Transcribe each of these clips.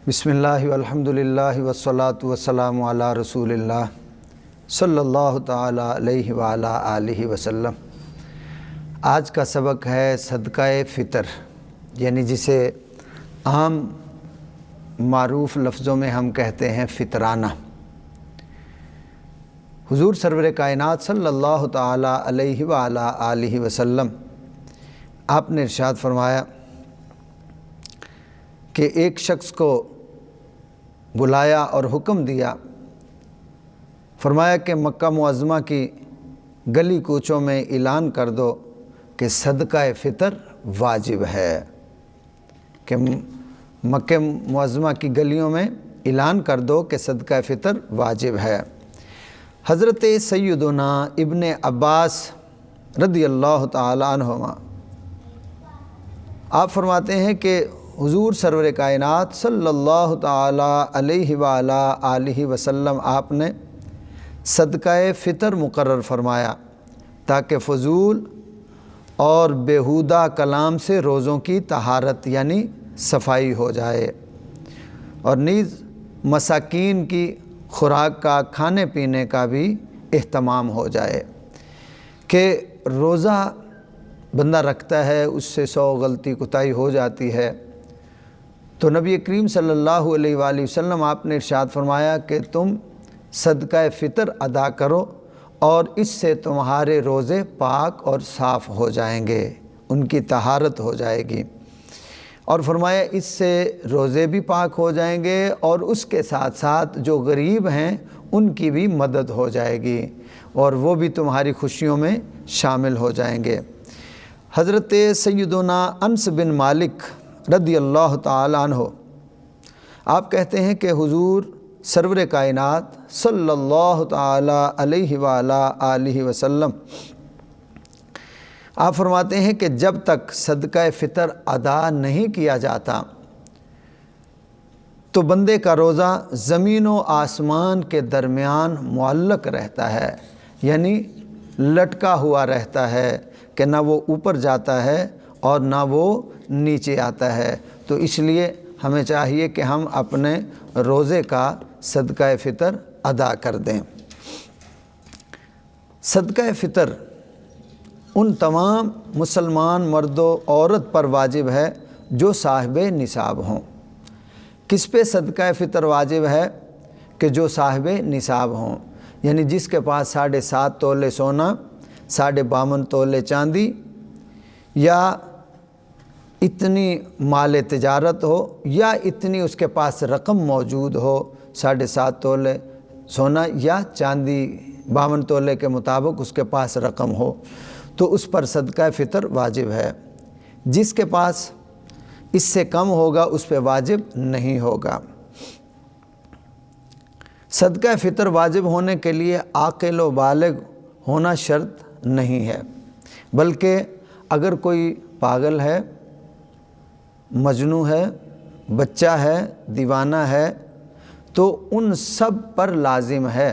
بسماللہ والحمدللہ والصلاة والسلام علی رسول اللہ صلی اللہ تعالی علیہ وعلی آلہ وسلم۔ آج کا سبق ہے صدقہ فطر، یعنی جسے عام معروف لفظوں میں ہم کہتے ہیں فطرانہ۔ حضور سرور کائنات صلی اللہ تعالی علیہ وعلی آلہ وسلم آپ نے ارشاد فرمایا کہ ایک شخص کو بلایا اور حکم دیا، فرمایا کہ مکہ معظمہ کی گلی کوچوں میں اعلان کر دو کہ صدقہ فطر واجب ہے، کہ مکہ معظمہ کی گلیوں میں اعلان کر دو کہ صدقہ فطر واجب ہے۔ حضرت سیدنا ابن عباس رضی اللہ تعالی عنہما آپ فرماتے ہیں کہ حضور سرور کائنات صلی اللہ تعالی علیہ وعلی آلہ وسلم آپ نے صدقہ فطر مقرر فرمایا تاکہ فضول اور بیہودہ کلام سے روزوں کی طہارت یعنی صفائی ہو جائے، اور نیز مساکین کی خوراک کا، کھانے پینے کا بھی اہتمام ہو جائے۔ کہ روزہ بندہ رکھتا ہے، اس سے 100 غلطی کوتاہی ہو جاتی ہے، تو نبی کریم صلی اللہ علیہ وآلہ وسلم آپ نے ارشاد فرمایا کہ تم صدقہ فطر ادا کرو اور اس سے تمہارے روزے پاک اور صاف ہو جائیں گے، ان کی طہارت ہو جائے گی، اور فرمایا اس سے روزے بھی پاک ہو جائیں گے اور اس کے ساتھ ساتھ جو غریب ہیں ان کی بھی مدد ہو جائے گی اور وہ بھی تمہاری خوشیوں میں شامل ہو جائیں گے۔ حضرت سیدنا انس بن مالک رضی اللہ تعالی عنہ آپ کہتے ہیں کہ حضور سرور کائنات صلی اللہ تعالی علیہ وعلی آلہ وسلم آپ فرماتے ہیں کہ جب تک صدقہ فطر ادا نہیں کیا جاتا تو بندے کا روزہ زمین و آسمان کے درمیان معلق رہتا ہے، یعنی لٹکا ہوا رہتا ہے کہ نہ وہ اوپر جاتا ہے اور نہ وہ نیچے آتا ہے۔ تو اس لیے ہمیں چاہیے کہ ہم اپنے روزے کا صدقہ فطر ادا کر دیں۔ صدقہ فطر ان تمام مسلمان مرد و عورت پر واجب ہے جو صاحب نصاب ہوں۔ کس پہ صدقہ فطر واجب ہے؟ کہ جو صاحب نصاب ہوں، یعنی جس کے پاس 7.5 تولے سونا، 52.5 تولے چاندی، یا اتنی مال تجارت ہو، یا اتنی اس کے پاس رقم موجود ہو، 7.5 تولے سونا یا چاندی 52 تولے کے مطابق اس کے پاس رقم ہو، تو اس پر صدقہ فطر واجب ہے۔ جس کے پاس اس سے کم ہوگا اس پہ واجب نہیں ہوگا۔ صدقہ فطر واجب ہونے کے لیے عاقل و بالغ ہونا شرط نہیں ہے، بلکہ اگر کوئی پاگل ہے، مجنون ہے، بچہ ہے، دیوانہ ہے، تو ان سب پر لازم ہے۔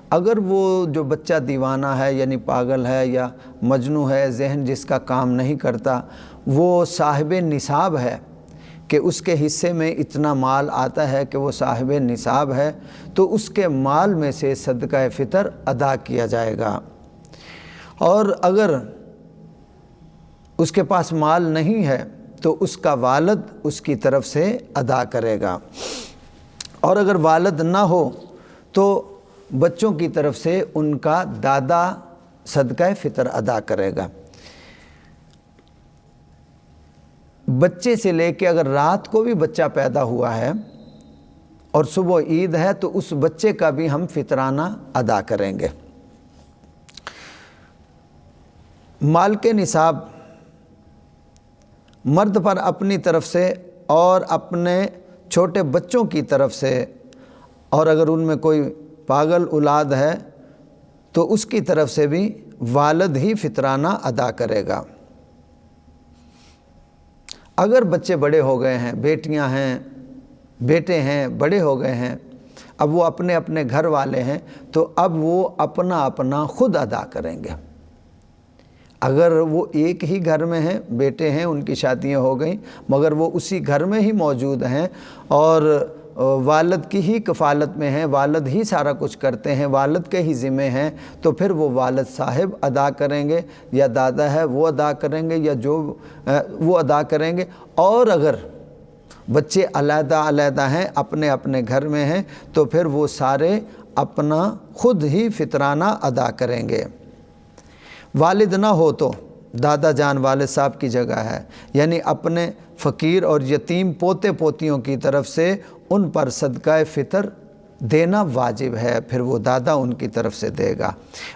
اگر وہ جو بچہ دیوانہ ہے یعنی پاگل ہے یا مجنون ہے، ذہن جس کا کام نہیں کرتا، وہ صاحب نصاب ہے کہ اس کے حصے میں اتنا مال آتا ہے کہ وہ صاحب نصاب ہے، تو اس کے مال میں سے صدقہ فطر ادا کیا جائے گا۔ اور اگر اس کے پاس مال نہیں ہے تو اس کا والد اس کی طرف سے ادا کرے گا، اور اگر والد نہ ہو تو بچوں کی طرف سے ان کا دادا صدقہ فطر ادا کرے گا۔ بچے سے لے کے اگر رات کو بھی بچہ پیدا ہوا ہے اور صبح عید ہے تو اس بچے کا بھی ہم فطرانہ ادا کریں گے۔ مال کے نصاب مرد پر اپنی طرف سے اور اپنے چھوٹے بچوں کی طرف سے، اور اگر ان میں کوئی پاگل اولاد ہے تو اس کی طرف سے بھی والد ہی فطرانہ ادا کرے گا۔ اگر بچے بڑے ہو گئے ہیں، بیٹیاں ہیں، بیٹے ہیں، بڑے ہو گئے ہیں، اب وہ اپنے اپنے گھر والے ہیں، تو اب وہ اپنا اپنا خود ادا کریں گے۔ اگر وہ ایک ہی گھر میں ہیں، بیٹے ہیں، ان کی شادیاں ہو گئیں، مگر وہ اسی گھر میں ہی موجود ہیں اور والد کی ہی کفالت میں ہیں، والد ہی سارا کچھ کرتے ہیں، والد کے ہی ذمے ہیں، تو پھر وہ والد صاحب ادا کریں گے، یا دادا ہے وہ ادا کریں گے، یا جو وہ ادا کریں گے۔ اور اگر بچے علیحدہ علیحدہ ہیں، اپنے اپنے گھر میں ہیں، تو پھر وہ سارے اپنا خود ہی فطرانہ ادا کریں گے۔ والد نہ ہو تو دادا جان والد صاحب کی جگہ ہے، یعنی اپنے فقیر اور یتیم پوتے پوتیوں کی طرف سے ان پر صدقہ فطر دینا واجب ہے، پھر وہ دادا ان کی طرف سے دے گا۔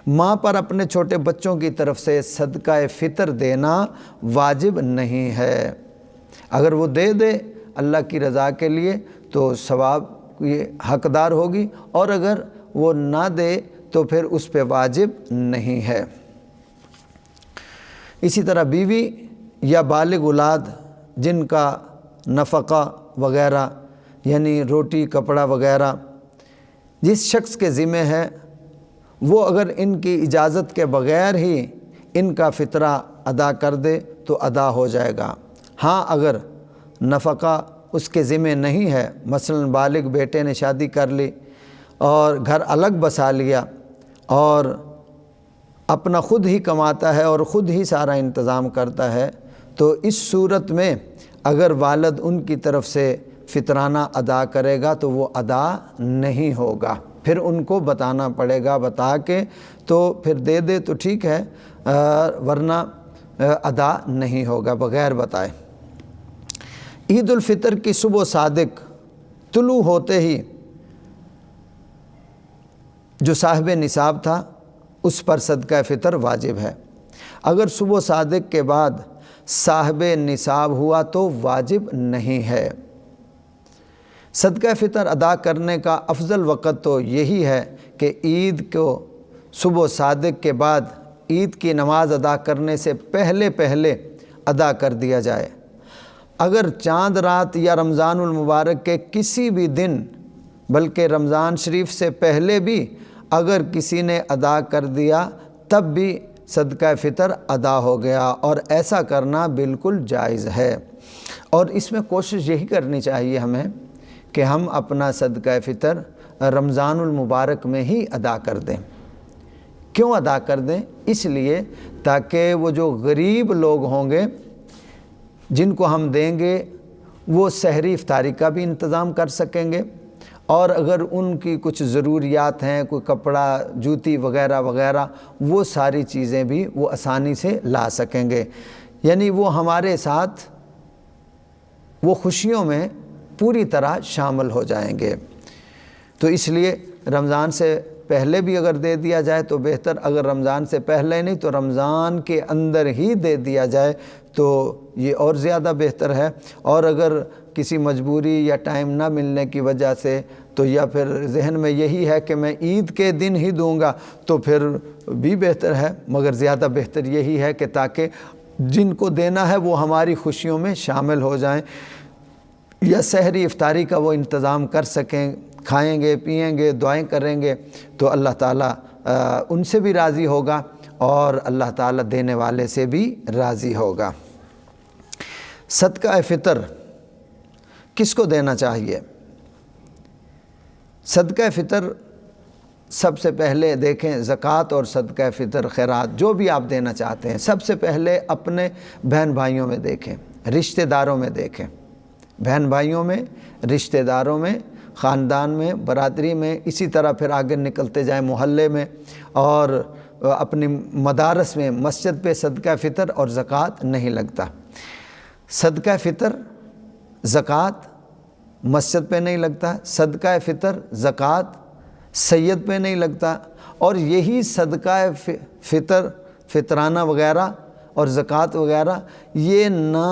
ماں پر اپنے چھوٹے بچوں کی طرف سے صدقہ فطر دینا واجب نہیں ہے، اگر وہ دے دے اللہ کی رضا کے لیے تو ثواب یہ حقدار ہوگی، اور اگر وہ نہ دے تو پھر اس پہ واجب نہیں ہے۔ اسی طرح بیوی یا بالغ اولاد جن کا نفقہ وغیرہ یعنی روٹی کپڑا وغیرہ جس شخص کے ذمہ ہے، وہ اگر ان کی اجازت کے بغیر ہی ان کا فطرہ ادا کر دے تو ادا ہو جائے گا۔ ہاں اگر نفقہ اس کے ذمہ نہیں ہے، مثلا بالغ بیٹے نے شادی کر لی اور گھر الگ بسا لیا اور اپنا خود ہی کماتا ہے اور خود ہی سارا انتظام کرتا ہے، تو اس صورت میں اگر والد ان کی طرف سے فطرانہ ادا کرے گا تو وہ ادا نہیں ہوگا، پھر ان کو بتانا پڑے گا، بتا کے تو پھر دے دے تو ٹھیک ہے، ورنہ ادا نہیں ہوگا بغیر بتائے۔ عید الفطر کی صبح صادق طلوع ہوتے ہی جو صاحب نصاب تھا اس پر صدقہ فطر واجب ہے، اگر صبح صادق کے بعد صاحب نصاب ہوا تو واجب نہیں ہے۔ صدقہ فطر ادا کرنے کا افضل وقت تو یہی ہے کہ عید کو صبح صادق کے بعد عید کی نماز ادا کرنے سے پہلے پہلے ادا کر دیا جائے۔ اگر چاند رات یا رمضان المبارک کے کسی بھی دن، بلکہ رمضان شریف سے پہلے بھی اگر کسی نے ادا کر دیا تب بھی صدقہ فطر ادا ہو گیا، اور ایسا کرنا بالکل جائز ہے، اور اس میں کوشش یہی کرنی چاہیے ہمیں کہ ہم اپنا صدقہ فطر رمضان المبارک میں ہی ادا کر دیں۔ کیوں ادا کر دیں؟ اس لیے تاکہ وہ جو غریب لوگ ہوں گے جن کو ہم دیں گے وہ سحری افطاری کا بھی انتظام کر سکیں گے، اور اگر ان کی کچھ ضروریات ہیں، کوئی کپڑا جوتی وغیرہ وغیرہ، وہ ساری چیزیں بھی وہ آسانی سے لا سکیں گے، یعنی وہ ہمارے ساتھ وہ خوشیوں میں پوری طرح شامل ہو جائیں گے۔ تو اس لیے رمضان سے پہلے بھی اگر دے دیا جائے تو بہتر، اگر رمضان سے پہلے نہیں تو رمضان کے اندر ہی دے دیا جائے تو یہ اور زیادہ بہتر ہے، اور اگر کسی مجبوری یا ٹائم نہ ملنے کی وجہ سے تو یا پھر ذہن میں یہی ہے کہ میں عید کے دن ہی دوں گا تو پھر بھی بہتر ہے، مگر زیادہ بہتر یہی ہے کہ تاکہ جن کو دینا ہے وہ ہماری خوشیوں میں شامل ہو جائیں، یا سحری افطاری کا وہ انتظام کر سکیں، کھائیں گے پئیں گے دعائیں کریں گے تو اللہ تعالیٰ ان سے بھی راضی ہوگا اور اللہ تعالیٰ دینے والے سے بھی راضی ہوگا۔ صدقہ فطر کس کو دینا چاہیے؟ صدقہ فطر سب سے پہلے دیکھیں، زکوٰۃ اور صدقہ فطر خیرات جو بھی آپ دینا چاہتے ہیں سب سے پہلے اپنے بہن بھائیوں میں دیکھیں، رشتہ داروں میں دیکھیں، بہن بھائیوں میں، رشتہ داروں میں، خاندان میں، برادری میں، اسی طرح پھر آگے نکلتے جائیں محلے میں اور اپنی مدارس میں۔ مسجد پہ صدقہ فطر اور زکوٰۃ نہیں لگتا، صدقہ فطر زکوٰۃ مسجد پہ نہیں لگتا، صدقہ فطر زکوٰۃ سید پہ نہیں لگتا، اور یہی صدقہ فطر فطرانہ وغیرہ اور زکوٰۃ وغیرہ یہ نہ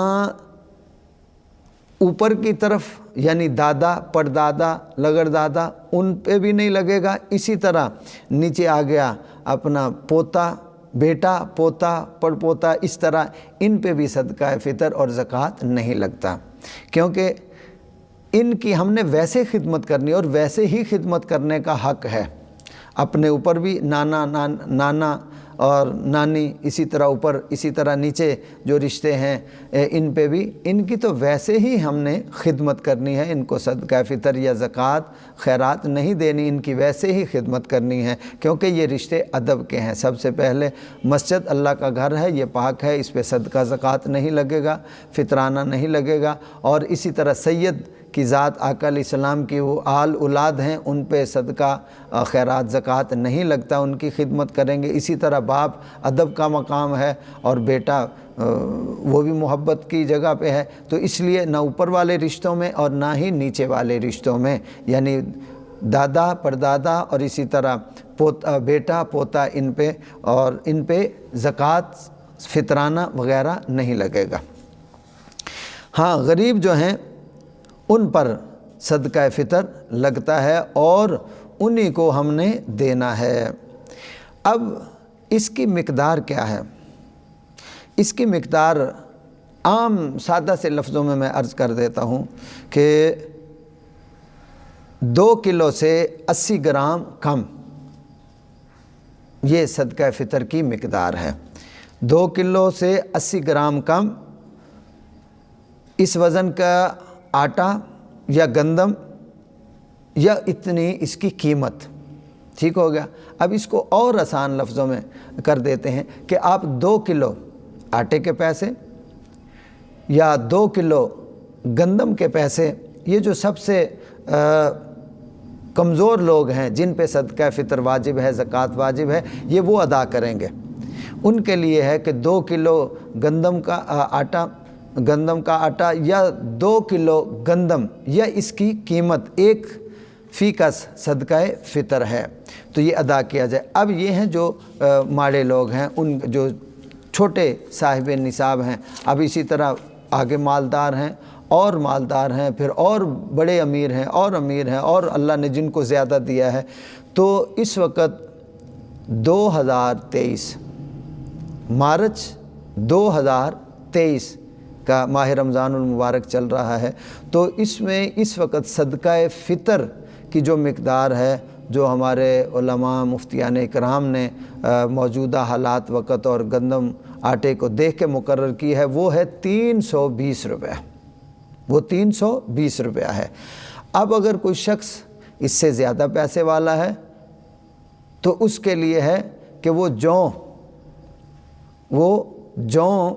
اوپر کی طرف یعنی دادا پردادا لگڑدادا ان پہ بھی نہیں لگے گا، اسی طرح نیچے آ گیا اپنا پوتا بیٹا پوتا پڑ پوتا، اس طرح ان پہ بھی صدقہ فطر اور زکوٰۃ نہیں لگتا، کیونکہ ان کی ہم نے ویسے خدمت کرنی اور ویسے ہی خدمت کرنے کا حق ہے۔ اپنے اوپر بھی نانا اور نانی، اسی طرح اوپر، اسی طرح نیچے جو رشتے ہیں ان پہ بھی ان کی تو ویسے ہی ہم نے خدمت کرنی ہے، ان کو صدقہ فطر یا زکوٰۃ خیرات نہیں دینی، ان کی ویسے ہی خدمت کرنی ہے، کیونکہ یہ رشتے ادب کے ہیں۔ سب سے پہلے مسجد اللہ کا گھر ہے، یہ پاک ہے، اس پہ صدقہ زکوٰۃ نہیں لگے گا، فطرانہ نہیں لگے گا، اور اسی طرح سید کی ذات آقا علیہ السلام کی وہ آل اولاد ہیں، ان پہ صدقہ خیرات زکوٰۃ نہیں لگتا، ان کی خدمت کریں گے۔ اسی طرح باپ ادب کا مقام ہے اور بیٹا وہ بھی محبت کی جگہ پہ ہے، تو اس لیے نہ اوپر والے رشتوں میں اور نہ ہی نیچے والے رشتوں میں، یعنی دادا پردادا اور اسی طرح پوتا بیٹا پوتا ان پہ زکوٰۃ فطرانہ وغیرہ نہیں لگے گا۔ ہاں غریب جو ہیں ان پر صدقہ فطر لگتا ہے اور انہی کو ہم نے دینا ہے۔ اب اس کی مقدار کیا ہے؟ اس کی مقدار عام سادہ سے لفظوں میں عرض کر دیتا ہوں کہ 2 کلو سے 80 گرام کم، یہ صدقہ فطر کی مقدار ہے۔ 2 کلو سے 80 گرام کم اس وزن کا آٹا یا گندم یا اتنی اس کی قیمت، ٹھیک ہو گیا۔ اب اس کو اور آسان لفظوں میں کر دیتے ہیں کہ آپ 2 کلو آٹے کے پیسے یا 2 کلو گندم کے پیسے، یہ جو سب سے کمزور لوگ ہیں جن پہ صدقہ فطر واجب ہے، زکوٰۃ واجب ہے، یہ وہ ادا کریں گے۔ ان کے لیے ہے کہ 2 کلو گندم کا آٹا یا 2 کلو گندم یا اس کی قیمت 1 فی کس صدقہ فطر ہے، تو یہ ادا کیا جائے۔ اب یہ ہیں جو ماڑے لوگ ہیں، ان جو چھوٹے صاحب نصاب ہیں، اب اسی طرح آگے مالدار ہیں اور مالدار ہیں، پھر اور بڑے امیر ہیں اور امیر ہیں، اور اللہ نے جن کو زیادہ دیا ہے، تو اس وقت 2023 مارچ 2023 کا ماہ رمضان المبارک چل رہا ہے، تو اس میں اس وقت صدقہ فطر کی جو مقدار ہے، جو ہمارے علماء مفتیان اکرام نے موجودہ حالات وقت اور گندم آٹے کو دیکھ کے مقرر کی ہے، وہ ہے 320 روپے، وہ 320 روپیہ ہے۔ اب اگر کوئی شخص اس سے زیادہ پیسے والا ہے تو اس کے لیے ہے کہ وہ جوں